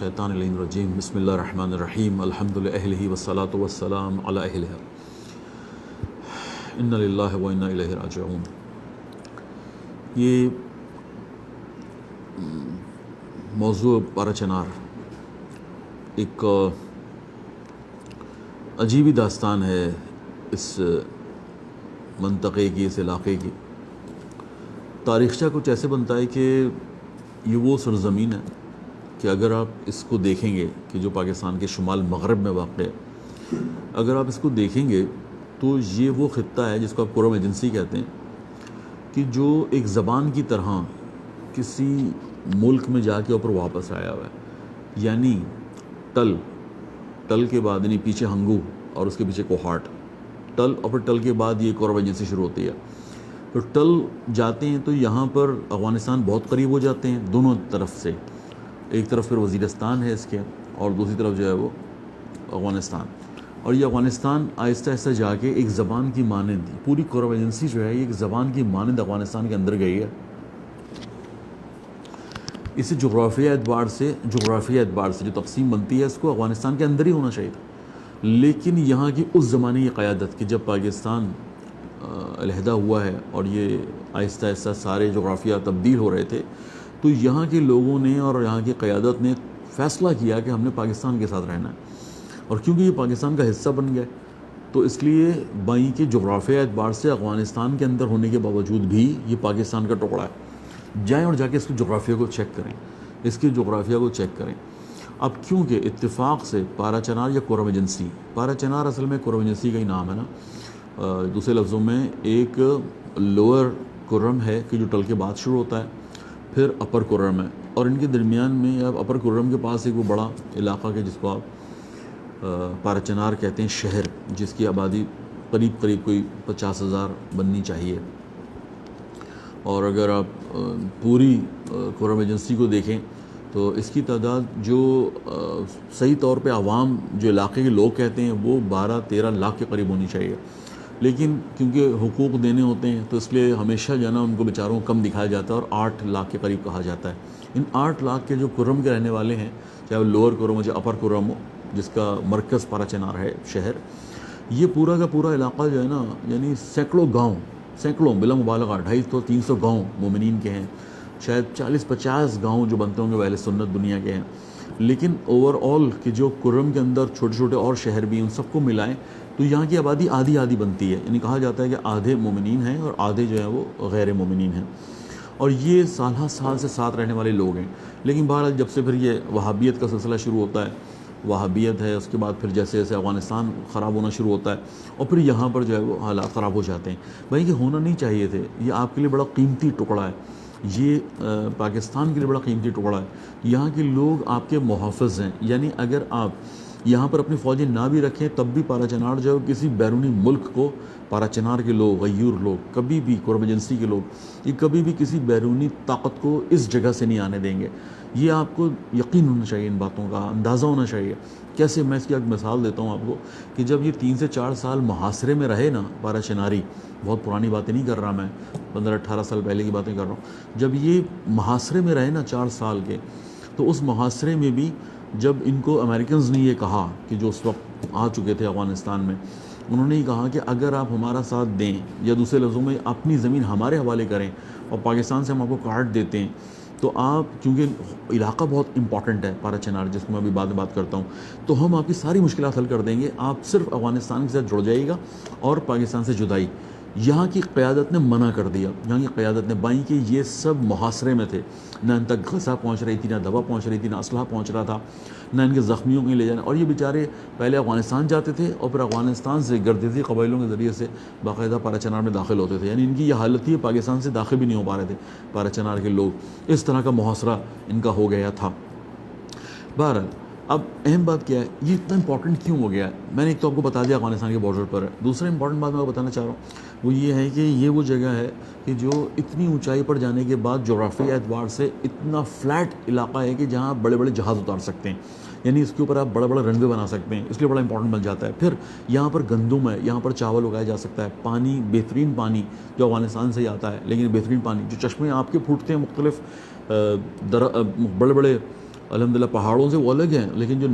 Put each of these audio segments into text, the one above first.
الشیطان الرجیم بسم اللہ الرحمن الرحیم الحمد للہ والصلاة والسلام علی اہلہ انا للہ و انا الیہ راجعون۔ یہ موضوع پارہ چنار ایک عجیب ہی داستان ہے اس منطقے کی، اس علاقے کی۔ تاریخچہ کچھ ایسے بنتا ہے کہ یہ وہ سرزمین ہے کہ اگر آپ اس کو دیکھیں گے کہ جو پاکستان کے شمال مغرب میں واقع ہے، اگر آپ اس کو دیکھیں گے تو یہ وہ خطہ ہے جس کو آپ قرم ایجنسی کہتے ہیں، کہ جو ایک زبان کی طرح کسی ملک میں جا کے اوپر واپس آیا ہوا ہے۔ یعنی ٹل کے بعد، یعنی پیچھے ہنگو اور اس کے پیچھے کوہاٹ، ٹل اور پھر ٹل کے بعد یہ قرم ایجنسی شروع ہوتی ہے۔ تو ٹل جاتے ہیں تو یہاں پر افغانستان بہت قریب ہو جاتے ہیں دونوں طرف سے، ایک طرف پھر وزیرستان ہے اس کے اور دوسری طرف جو ہے وہ افغانستان، اور یہ افغانستان آہستہ آہستہ جا کے ایک زبان کی مانند، پوری قرم ایجنسی جو ہے یہ ایک زبان کی مانند افغانستان کے اندر گئی ہے۔ اسے جغرافیہ اعتبار سے جو تقسیم بنتی ہے اس کو افغانستان کے اندر ہی ہونا چاہیے تھا، لیکن یہاں کی اس زمانے کی قیادت کہ جب پاکستان علیحدہ ہوا ہے اور یہ آہستہ آہستہ سارے جغرافیہ تبدیل ہو رہے تھے، تو یہاں کے لوگوں نے اور یہاں کی قیادت نے فیصلہ کیا کہ ہم نے پاکستان کے ساتھ رہنا ہے، اور کیونکہ یہ پاکستان کا حصہ بن گیا تو اس لیے بائیں کے جغرافیہ اعتبار سے افغانستان کے اندر ہونے کے باوجود بھی یہ پاکستان کا ٹکڑا ہے۔ جائیں اور جا کے اس کے جغرافیہ کو چیک کریں، اب کیونکہ اتفاق سے پارہ چنار یا قرم ایجنسی، پارہ چنار اصل میں قرم ایجنسی کا ہی نام ہے نا، دوسرے لفظوں میں ایک لوور قرم ہے کہ جو ٹل کے بعد شروع ہوتا ہے، پھر اپر قرم ہے، اور ان کے درمیان میں اب اپر قرم کے پاس ایک وہ بڑا علاقہ کہ جس کو آپ پارہ چنار کہتے ہیں، شہر جس کی آبادی قریب کوئی 50,000 بننی چاہیے۔ اور اگر آپ پوری قرم ایجنسی کو دیکھیں تو اس کی تعداد جو صحیح طور پہ عوام جو علاقے کے لوگ کہتے ہیں وہ 12-13 لاکھ کے قریب ہونی چاہیے، لیکن کیونکہ حقوق دینے ہوتے ہیں تو اس لیے ہمیشہ جو ہے نا ان کو بیچاروں کو کم دکھایا جاتا ہے اور 8 لاکھ کے قریب کہا جاتا ہے۔ ان 8 لاکھ کے جو قرم کے رہنے والے ہیں، چاہے وہ لوور قرم ہو چاہے اپر قرم ہو، جس کا مرکز پارہ چنار ہے شہر، یہ پورا کا پورا علاقہ جو ہے نا، یعنی سینکڑوں بلا مبالغہ 250-300 گاؤں مومنین کے ہیں، شاید 40-50 گاؤں جو بنتے ہوں گے اہل سنت دنیا کے ہیں، لیکن اوور آل کہ جو قرم کے اندر چھوٹے چھوٹے اور شہر بھی ہیں ان سب کو ملائیں تو یہاں کی آبادی آدھی بنتی ہے۔ یعنی کہا جاتا ہے کہ آدھے مومنین ہیں اور آدھے جو ہیں وہ غیر مومنین ہیں، اور یہ سالہ سال سے ساتھ رہنے والے لوگ ہیں۔ لیکن بہرحال جب سے پھر یہ وہابیت کا سلسلہ شروع ہوتا ہے، وہابیت ہے، اس کے بعد پھر جیسے جیسے افغانستان خراب ہونا شروع ہوتا ہے اور پھر یہاں پر جو ہے وہ حالات خراب ہو جاتے ہیں۔ بھائی یہ ہونا نہیں چاہیے تھے، یہ آپ کے لیے بڑا قیمتی ٹکڑا ہے، یہ پاکستان کے لیے بڑا قیمتی ٹکڑا ہے، یہاں کے لوگ آپ کے محافظ ہیں۔ یعنی اگر آپ یہاں پر اپنی فوجیں نہ بھی رکھیں تب بھی پارہ چنار جو ہے کسی بیرونی ملک کو، پارہ چنار کے لوگ، غیور لوگ، کبھی بھی قرم ایجنسی کے لوگ یہ کبھی بھی کسی بیرونی طاقت کو اس جگہ سے نہیں آنے دیں گے۔ یہ آپ کو یقین ہونا چاہیے، ان باتوں کا اندازہ ہونا چاہیے۔ کیسے، میں اس کی ایک مثال دیتا ہوں آپ کو کہ جب یہ 3 سے 4 سال محاصرے میں رہے نا پارہ چناری، بہت پرانی باتیں نہیں کر رہا میں، 15-18 سال پہلے کی باتیں کر رہا ہوں، جب یہ محاصرے میں رہے نا 4 سال کے، تو اس محاصرے میں بھی جب ان کو امریکنز نے یہ کہا کہ جو اس وقت آ چکے تھے افغانستان میں، انہوں نے یہ کہا کہ اگر آپ ہمارا ساتھ دیں یا دوسرے لفظوں میں اپنی زمین ہمارے حوالے کریں اور پاکستان سے ہم آپ کو کاٹ دیتے ہیں تو آپ، کیونکہ علاقہ بہت امپورٹنٹ ہے پارہ چنار جس کو میں ابھی بعد میں بات کرتا ہوں، تو ہم آپ کی ساری مشکلات حل کر دیں گے، آپ صرف افغانستان کے ساتھ جڑ جائے گا اور پاکستان سے جدائی۔ یہاں کی قیادت نے منع کر دیا، یہاں کی قیادت نے، بائیں کہ یہ سب محاصرے میں تھے، نہ ان تک غذا پہنچ رہی تھی، نہ دوا پہنچ رہی تھی، نہ اسلحہ پہنچ رہا تھا، نہ ان کے زخمیوں کے لے جانا، اور یہ بیچارے پہلے افغانستان جاتے تھے اور پھر افغانستان سے گردیزی قبائلوں کے ذریعے سے باقاعدہ پارہ چنار میں داخل ہوتے تھے۔ یعنی ان کی یہ حالت تھی، پاکستان سے داخل بھی نہیں ہو پا رہے تھے پارہ چنار کے لوگ، اس طرح کا محاصرہ ان کا ہو گیا تھا۔ بہرحال اب اہم بات کیا ہے، یہ اتنا امپورٹنٹ کیوں ہو گیا ہے؟ میں نے ایک تو آپ کو بتا دیا افغانستان کے بارڈر پر ہے، دوسرا امپورٹنٹ بات میں آپ کو بتانا چاہ رہا ہوں وہ یہ ہے کہ یہ وہ جگہ ہے کہ جو اتنی اونچائی پر جانے کے بعد جغرافیائی اعتبار سے اتنا فلیٹ علاقہ ہے کہ جہاں بڑے بڑے جہاز اتار سکتے ہیں، یعنی اس کے اوپر آپ بڑا بڑا رن وے بنا سکتے ہیں، اس لیے بڑا امپورٹنٹ بن جاتا ہے۔ پھر یہاں پر گندم ہے، یہاں پر چاول اگایا جا سکتا ہے، پانی، بہترین پانی جو افغانستان سے ہی آتا ہے، لیکن بہترین پانی جو چشمے آپ کے پھوٹتے ہیں مختلف بڑے بڑے الحمدللہ پہاڑوں سے وہ الگ ہیں، لیکن جو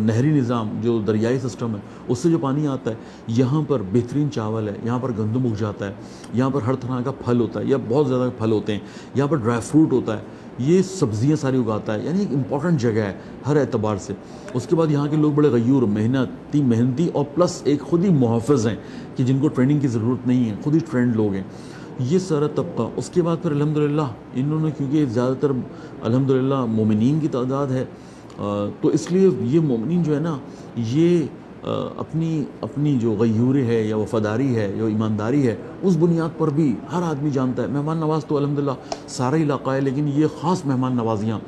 نہری نظام جو دریائی سسٹم ہے اس سے جو پانی آتا ہے، یہاں پر بہترین چاول ہے، یہاں پر گندم اگ جاتا ہے، یہاں پر ہر طرح کا پھل ہوتا ہے، یا بہت زیادہ پھل ہوتے ہیں، یہاں پر ڈرائی فروٹ ہوتا ہے، یہ سبزیاں ساری اگاتا ہے، یعنی ایک امپورٹنٹ جگہ ہے ہر اعتبار سے۔ اس کے بعد یہاں کے لوگ بڑے غیور، محنتی اور پلس ایک خود ہی محافظ ہیں کہ جن کو ٹریننگ کی ضرورت نہیں ہے، خود ہی ٹرینڈ لوگ ہیں یہ سارا طبقہ۔ اس کے بعد پھر الحمدللہ انہوں نے، کیونکہ زیادہ تر الحمدللہ مومنین کی تعداد ہے، تو اس لیے یہ مومنین جو ہے نا، یہ اپنی جو غیوری ہے یا وفاداری ہے یا ایمانداری ہے، اس بنیاد پر بھی ہر آدمی جانتا ہے۔ مہمان نواز تو الحمدللہ سارا علاقہ ہے، لیکن یہ خاص مہمان نوازیاں،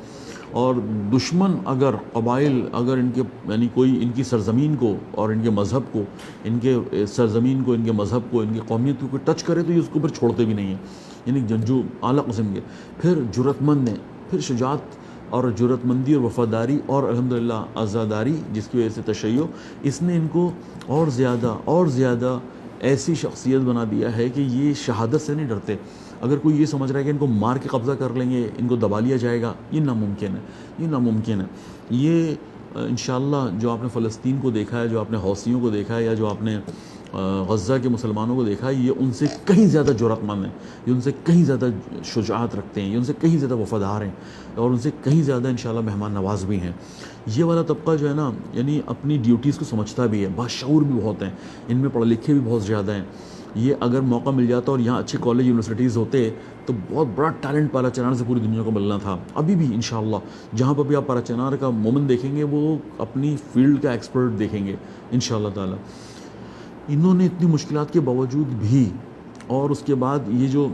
اور دشمن اگر قبائل اگر ان کے یعنی کوئی ان کی سرزمین کو اور ان کے مذہب کو، ان کے سرزمین کو، ان کے مذہب کو، ان کی قومیت کو کوئی ٹچ کرے تو یہ اس کو پھر چھوڑتے بھی نہیں ہیں، یعنی جنگجو اعلیٰ قسم کے، پھر جرأت مند ہیں، پھر شجاعت اور جرأت مندی اور وفاداری اور الحمدللہ عزاداری جس کی وجہ سے تشیع، اس نے ان کو اور زیادہ ایسی شخصیت بنا دیا ہے کہ یہ شہادت سے نہیں ڈرتے۔ اگر کوئی یہ سمجھ رہا ہے کہ ان کو مار کے قبضہ کر لیں گے، ان کو دبا لیا جائے گا، یہ ناممکن ہے۔ یہ انشاءاللہ جو آپ نے فلسطین کو دیکھا ہے، جو آپ نے حوثیوں کو دیکھا ہے، یا جو آپ نے غزہ کے مسلمانوں کو دیکھا ہے، یہ ان سے کہیں زیادہ جرأت مند ہیں، یہ ان سے کہیں زیادہ شجاعت رکھتے ہیں، یہ ان سے کہیں زیادہ وفادار ہیں، اور ان سے کہیں زیادہ انشاءاللہ مہمان نواز بھی ہیں۔ یہ والا طبقہ جو ہے نا، یعنی اپنی ڈیوٹیز کو سمجھتا بھی ہے، باشعور بھی بہت ہیں، ان میں پڑھے لکھے بھی بہت زیادہ ہیں۔ یہ اگر موقع مل جاتا اور یہاں اچھے کالج یونیورسٹیز ہوتے تو بہت بڑا ٹیلنٹ پارا چنار سے پوری دنیا کو ملنا تھا۔ ابھی بھی انشاءاللہ جہاں پر بھی آپ پارا چنار کا مومن دیکھیں گے، وہ اپنی فیلڈ کا ایکسپرٹ دیکھیں گے انشاءاللہ تعالی۔ انہوں نے اتنی مشکلات کے باوجود بھی، اور اس کے بعد یہ جو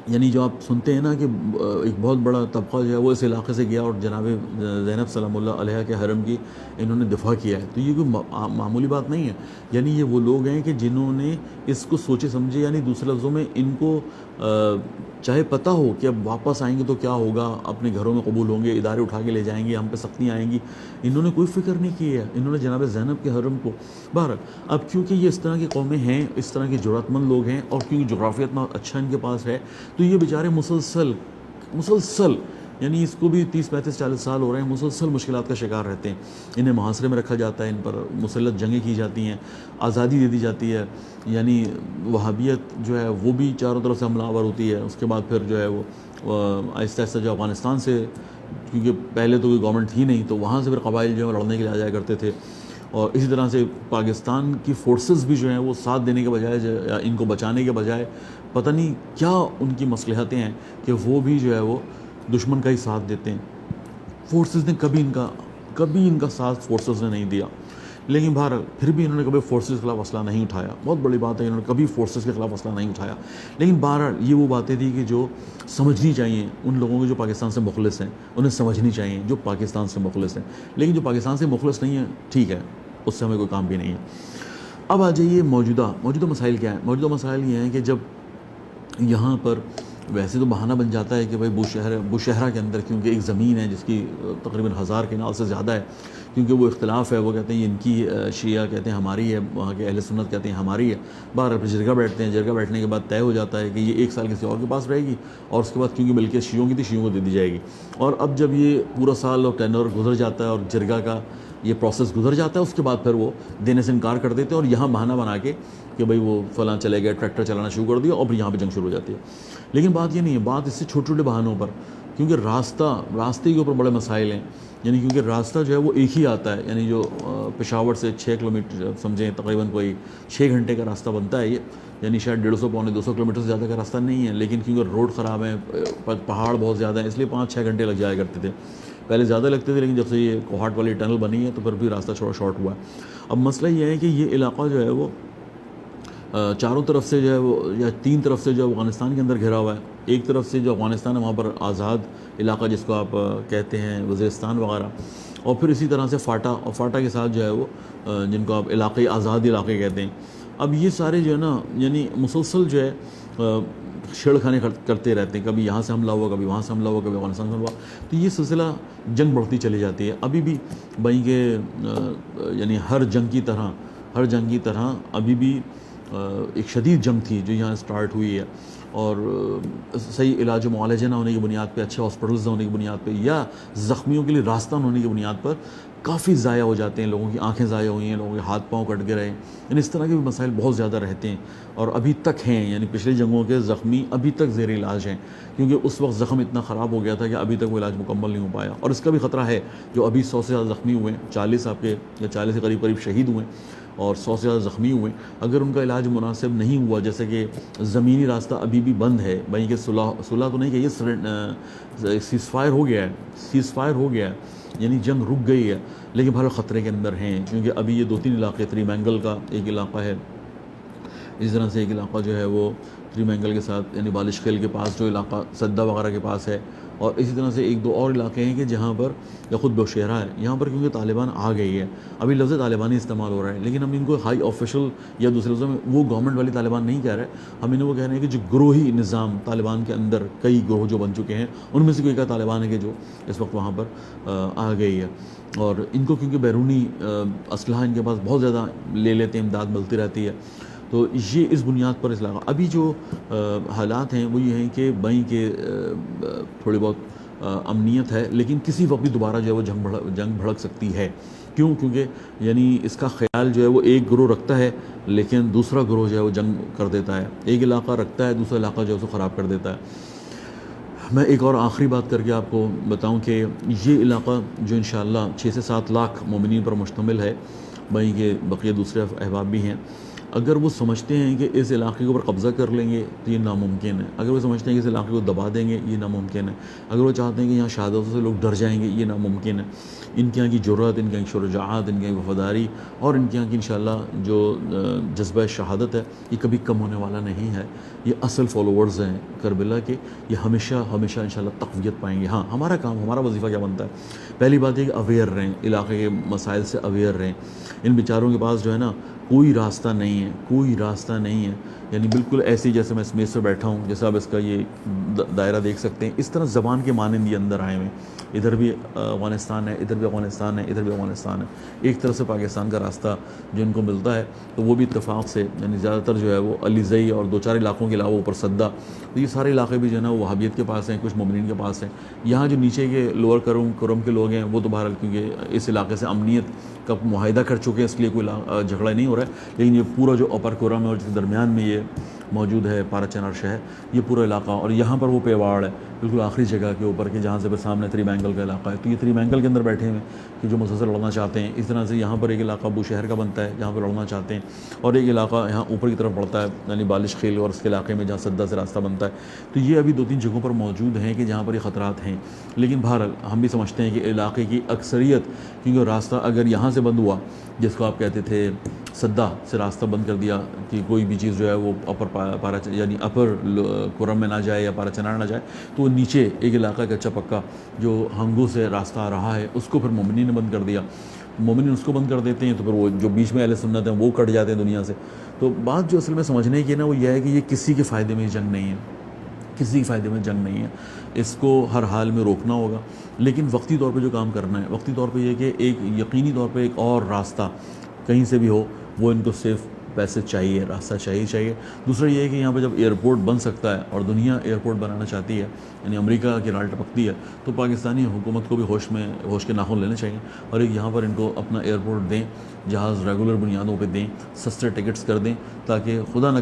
یعنی جو آپ سنتے ہیں نا کہ ایک بہت بڑا طبقہ جو ہے وہ اس علاقے سے گیا اور جناب زینب سلام اللہ علیہ کے حرم کی انہوں نے دفاع کیا ہے، تو یہ کوئی معمولی بات نہیں ہے۔ یعنی یہ وہ لوگ ہیں کہ جنہوں نے اس کو سوچے سمجھے، یعنی دوسرے لفظوں میں ان کو چاہے پتہ ہو کہ اب واپس آئیں گے تو کیا ہوگا، اپنے گھروں میں قبول ہوں گے، ادارے اٹھا کے لے جائیں گے، ہم پہ سختیاں آئیں گی، انہوں نے کوئی فکر نہیں کی ہے۔ انہوں نے جناب زینب کے حرم کو بہرحال، اب کیونکہ یہ اس طرح کی قومیں ہیں، اس طرح کے جرأت مند لوگ ہیں، اور کیونکہ جغرافیہ اتنا اچھا ان کے پاس ہے، تو یہ بیچارے مسلسل یعنی اس کو بھی 30 35 40 سال ہو رہے ہیں، مسلسل مشکلات کا شکار رہتے ہیں۔ انہیں محاصرے میں رکھا جاتا ہے، ان پر مسلط جنگیں کی جاتی ہیں، آزادی دے دی جاتی ہے، یعنی وہابیت جو ہے وہ بھی چاروں طرف سے حملہ آور ہوتی ہے۔ اس کے بعد پھر جو ہے وہ آہستہ آہستہ جو افغانستان سے، کیونکہ پہلے تو کوئی گورنمنٹ تھی نہیں، تو وہاں سے پھر قبائل جو ہے لڑنے کے لیے آ جایا کرتے تھے، اور اسی طرح سے پاکستان کی فورسز بھی جو ہیں وہ ساتھ دینے کے بجائے یا ان کو بچانے کے بجائے پتہ نہیں کیا ان کی مصلحتیں ہیں کہ وہ بھی جو ہے وہ دشمن کا ہی ساتھ دیتے ہیں۔ فورسز نے کبھی ان کا ساتھ فورسز نے نہیں دیا، لیکن بہرحال پھر بھی انہوں نے کبھی فورسز کے خلاف اسلحہ نہیں اٹھایا۔ بہت بڑی بات ہے، انہوں نے کبھی فورسز کے خلاف اسلحہ نہیں اٹھایا، لیکن بہرحال یہ وہ باتیں تھیں کہ جو سمجھنی چاہیے ان لوگوں کو جو پاکستان سے مخلص ہیں، انہیں سمجھنی چاہیے جو پاکستان سے مخلص ہیں۔ لیکن جو پاکستان سے مخلص نہیں ہے، ٹھیک ہے، اس سے ہمیں کوئی کام بھی نہیں ہے۔ اب آ جائیے موجودہ مسائل کیا ہیں۔ موجودہ مسائل یہ ہیں کہ جب یہاں پر ویسے تو بہانہ بن جاتا ہے کہ بھائی بوشہرہ کے اندر، کیونکہ ایک زمین ہے جس کی تقریباً 1000 کنال سے زیادہ ہے، کیونکہ وہ اختلاف ہے، وہ کہتے ہیں یہ ان کی شیعہ کہتے ہیں ہماری ہے، وہاں کے اہل سنت کہتے ہیں ہماری ہے۔ بہرحال پھر جرگہ بیٹھتے ہیں، جرگہ بیٹھنے کے بعد طے ہو جاتا ہے کہ یہ 1 سال کسی اور کے پاس رہے گی، اور اس کے بعد کیونکہ ملکیت شیعوں کی تھی، شیعوں کو دے دی جائے گی۔ اور اب جب یہ پورا سال اور ٹینور گزر جاتا ہے اور جرگہ کا یہ پروسیس گزر جاتا ہے، اس کے بعد پھر وہ دینے سے انکار کر دیتے ہیں، اور یہاں بہانہ بنا کے کہ بھائی وہ فلاں چلے گئے، ٹریکٹر چلانا شروع کر دیا، اور پھر یہاں پہ جنگ شروع ہو جاتی ہے۔ لیکن بات یہ نہیں ہے، بات اس سے چھوٹے چھوٹے بہانوں پر، کیونکہ راستے کے اوپر بڑے مسائل ہیں، یعنی کیونکہ راستہ جو ہے وہ ایک ہی آتا ہے، یعنی جو پشاور سے 6 کلومیٹر سمجھیں تقریباً کوئی 6 گھنٹے کا راستہ بنتا ہے یہ، یعنی شاید 150 پونے 200 کلومیٹر سے زیادہ کا راستہ نہیں ہے، لیکن کیونکہ روڈ خراب ہیں، پہاڑ بہت زیادہ ہیں، اس لیے 5-6 گھنٹے لگ جایا کرتے تھے۔ پہلے زیادہ لگتے تھے، لیکن جب سے یہ کوہاٹ والی ٹنل بنی ہے تو پھر بھی راستہ تھوڑا شارٹ ہوا ہے۔ اب مسئلہ یہ ہے کہ یہ علاقہ جو ہے وہ چاروں طرف سے جو ہے وہ، یا 3 طرف سے جو افغانستان کے اندر گھرا ہوا ہے۔ ایک طرف سے جو افغانستان ہے وہاں پر آزاد علاقہ جس کو آپ کہتے ہیں وزیرستان وغیرہ، اور پھر اسی طرح سے فاٹا، اور فاٹا کے ساتھ جو ہے وہ جن کو آپ علاقے آزاد علاقے کہتے ہیں۔ اب یہ سارے جو ہے نا، یعنی مسلسل جو ہے چھیڑ خانے کرتے رہتے ہیں، کبھی یہاں سے حملہ ہوا، کبھی وہاں سے حملہ ہوا، کبھی افغانستان سے ہوا، تو یہ سلسلہ جنگ بڑھتی چلی جاتی ہے۔ ابھی بھی بھائی کہ یعنی ہر جنگ کی طرح ابھی بھی ایک شدید جنگ تھی جو یہاں سٹارٹ ہوئی ہے، اور صحیح علاج و معالجہ نہ ہونے کی بنیاد پہ، اچھے ہاسپٹلز نہ ہونے کی بنیاد پہ، یا زخمیوں کے لیے راستہ نہ ہونے کی بنیاد پر کافی ضائع ہو جاتے ہیں، لوگوں کی آنکھیں ضائع ہوئی ہیں، لوگوں کے ہاتھ پاؤں کٹ گئے ہیں، یعنی اس طرح کے بھی مسائل بہت زیادہ رہتے ہیں اور ابھی تک ہیں، یعنی پچھلی جنگوں کے زخمی ابھی تک زیر علاج ہیں، کیونکہ اس وقت زخم اتنا خراب ہو گیا تھا کہ ابھی تک وہ علاج مکمل نہیں ہو پایا، اور اس کا بھی خطرہ ہے۔ جو ابھی 100 سے زیادہ زخمی ہوئے ہیں، 40 آپ کے یا 40 کے قریب قریب شہید ہوئے ہیں اور 100 سے زیادہ زخمی ہوئے ہیں، اگر ان کا علاج مناسب نہیں ہوا، جیسے کہ زمینی راستہ ابھی بھی بند ہے، بھائی کہ صلح تو نہیں کہ یہ سیز فائر ہو گیا ہے، سیز فائر ہو گیا ہے، یعنی جنگ رک گئی ہے، لیکن بہرحال خطرے کے اندر ہیں، کیونکہ ابھی یہ 2-3 علاقے، تری مینگل کا ایک علاقہ ہے، اس طرح سے ایک علاقہ جو ہے وہ تری مینگل کے ساتھ یعنی بالش خیل کے پاس جو علاقہ سدہ وغیرہ کے پاس ہے، اور اسی طرح سے 1-2 اور علاقے ہیں کہ جہاں پر یا خود بوشہرہ ہے، یہاں پر کیونکہ طالبان آ گئی ہے، ابھی لفظ طالبانی استعمال ہو رہا ہے، لیکن ہم ان کو ہائی آفیشل یا دوسرے لفظوں میں وہ گورنمنٹ والی طالبان نہیں کہہ رہے، ہم انہیں وہ کہہ رہے ہیں کہ جو گروہی نظام طالبان کے اندر کئی گروہ جو بن چکے ہیں، ان میں سے کوئی کا طالبان ہے کہ جو اس وقت وہاں پر آ گئی ہے، اور ان کو کیونکہ بیرونی اسلحہ ان کے پاس بہت زیادہ لے لیتے ہیں، امداد ملتی رہتی ہے، تو یہ اس بنیاد پر اس علاقہ ابھی جو حالات ہیں وہ یہ ہیں کہ بائیں کے تھوڑی بہت امنیت ہے، لیکن کسی وقت بھی دوبارہ جو ہے وہ جنگ بھڑک سکتی ہے، کیونکہ یعنی اس کا خیال جو ہے وہ ایک گروہ رکھتا ہے، لیکن دوسرا گروہ جو ہے وہ جنگ کر دیتا ہے، ایک علاقہ رکھتا ہے، دوسرا علاقہ جو ہے اس کو خراب کر دیتا ہے۔ میں ایک اور آخری بات کر کے آپ کو بتاؤں کہ یہ علاقہ جو انشاءاللہ 6 سے 7 لاکھ مومنین پر مشتمل ہے، بھائی کے بقیہ دوسرے احباب بھی ہیں، اگر وہ سمجھتے ہیں کہ اس علاقے کے اوپر قبضہ کر لیں گے تو یہ ناممکن ہے، اگر وہ سمجھتے ہیں کہ اس علاقے کو دبا دیں گے یہ ناممکن ہے، اگر وہ چاہتے ہیں کہ یہاں شہادتوں سے لوگ ڈر جائیں گے یہ ناممکن ہے، ان کے یہاں کی جرأت، ان کے یہاں کی شجاعت، ان کے یہاں کی وفاداری اور ان کے یہاں کی انشاءاللہ جو جذبہ شہادت ہے یہ کبھی کم ہونے والا نہیں ہے، یہ اصل فالوورز ہیں کربلا کے، یہ ہمیشہ ہمیشہ انشاءاللہ تقویت پائیں گے۔ ہاں ہمارا کام، ہمارا وظیفہ کیا بنتا ہے؟ پہلی بات یہ کہ اویئر رہیں، علاقے کے مسائل سے اویئر رہیں، ان بیچاروں کے پاس جو ہے نا کوئی راستہ نہیں ہے، کوئی راستہ نہیں ہے، یعنی بالکل ایسے جیسے میں اس میز سے بیٹھا ہوں، جیسے آپ اس کا یہ دائرہ دیکھ سکتے ہیں، اس طرح زبان کے مانند یہ اندر آئے ہوئے، ادھر بھی افغانستان ہے، ادھر بھی افغانستان ہے، ادھر بھی افغانستان ہے، ایک طرف سے پاکستان کا راستہ جو ان کو ملتا ہے تو وہ بھی اتفاق سے یعنی زیادہ تر جو ہے وہ علی زئی اور 2-4 علاقوں کے علاوہ اوپر سدہ، تو یہ سارے علاقے بھی جو ہے نا وہ وہابیت کے پاس ہیں، کچھ مومنین کے پاس ہیں، یہاں جو نیچے کے لوور کرم کے لوگ ہیں وہ تو بہرحال کیونکہ اس علاقے سے امنیت کا معاہدہ کر چکے ہیں، اس لیے کوئی جھگڑا نہیں ہو رہا ہے، لیکن یہ پورا جو اپر کرم ہے اور جس کے درمیان میں یہ موجود ہے پارا چنار شہر، یہ پورا علاقہ، اور یہاں پر وہ پیواڑ ہے بالکل آخری جگہ کے اوپر کہ جہاں سے پھر سامنے تری مینگل کا علاقہ ہے، تو یہ تری مینگل کے اندر بیٹھے ہوئے کہ جو مسلسل لڑنا چاہتے ہیں، اس طرح سے یہاں پر ایک علاقہ ابو شہر کا بنتا ہے جہاں پہ لڑنا چاہتے ہیں، اور ایک علاقہ یہاں اوپر کی طرف بڑھتا ہے یعنی بالش خیل اور اس کے علاقے میں جہاں سدہ سے راستہ بنتا ہے، تو یہ ابھی 2-3 جگہوں پر موجود ہیں کہ جہاں پر یہ خطرات ہیں، لیکن بہرحال ہم بھی سمجھتے ہیں کہ علاقے کی اکثریت، کیونکہ راستہ اگر یہاں سے بند ہوا جس کو آپ کہتے تھے سدہ سے راستہ بند کر دیا کہ کوئی بھی چیز جو ہے وہ یعنی اپر کرم میں نہ جائے یا پارا چنار نہ جائے، تو وہ نیچے ایک علاقہ کچا پکا جو ہنگو سے راستہ آ رہا ہے اس کو پھر مومنین نے بند کر دیا، مومنین اس کو بند کر دیتے ہیں تو پھر وہ جو بیچ میں اہل سنت ہیں وہ کٹ جاتے ہیں دنیا سے، تو بات جو اصل میں سمجھنے کی ہے نا وہ یہ ہے کہ یہ کسی کے فائدے میں جنگ نہیں ہے، کسی کے فائدے میں جنگ نہیں ہے، اس کو ہر حال میں روکنا ہوگا، لیکن وقتی طور پہ جو کام کرنا ہے، وقتی طور پہ یہ کہ ایک یقینی طور پہ ایک اور راستہ کہیں سے بھی ہو، وہ ان کو صرف پیسے چاہیے، راستہ چاہیے۔ دوسرا یہ ہے کہ یہاں پہ جب ایئرپورٹ بن سکتا ہے اور دنیا ایئرپورٹ بنانا چاہتی ہے، یعنی امریکہ کی رال ٹپکتی ہے، تو پاکستانی حکومت کو بھی ہوش کے ناخن لینے چاہیے، اور ایک یہاں پر ان کو اپنا ایئرپورٹ دیں، جہاز ریگولر بنیادوں پہ دیں، سستے ٹکٹس کر دیں، تاکہ خدا نہ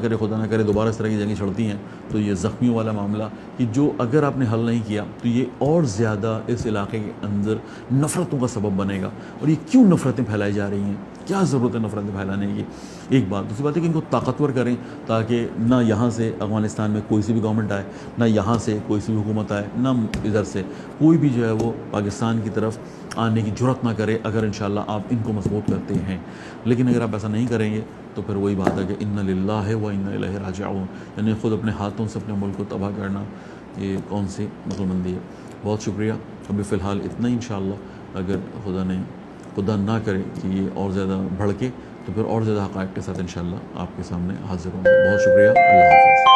کرے دوبارہ اس طرح کی جنگیں چڑھتی ہیں تو یہ زخمیوں والا معاملہ کہ جو اگر آپ نے حل نہیں کیا تو یہ اور زیادہ اس علاقے کے اندر نفرتوں کا سبب بنے گا، اور یہ کیوں نفرتیں پھیلائی جا رہی ہیں، کیا ضرورت ہے نفرتیں پھیلانے کی، ایک بات۔ دوسری بات ہے کہ ان کو طاقتور کریں تاکہ نہ یہاں سے افغانستان میں کوئی سی بھی گورنمنٹ آئے، نہ یہاں سے کوئی سی بھی حکومت آئے، نہ ادھر سے کوئی بھی جو ہے وہ پاکستان کی طرف آنے کی جرات نہ کرے، اگر انشاءاللہ آپ ان کو مضبوط کرتے ہیں، لیکن اگر آپ ایسا نہیں کریں گے تو پھر وہی بات ہے کہ انا للہ و انا الیہ راجعون، یعنی خود اپنے ہاتھوں سے اپنے ملک کو تباہ کرنا، یہ کون سی عقل مندی ہے۔ بہت شکریہ، ابھی فی الحال اتنا ہی انشاءاللہ، اگر خدا نہ کرے کہ یہ اور زیادہ بڑھ کے تو پھر اور زیادہ حقائق کے ساتھ انشاءاللہ آپ کے سامنے حاضر ہوں گے۔ بہت شکریہ، اللہ حافظ۔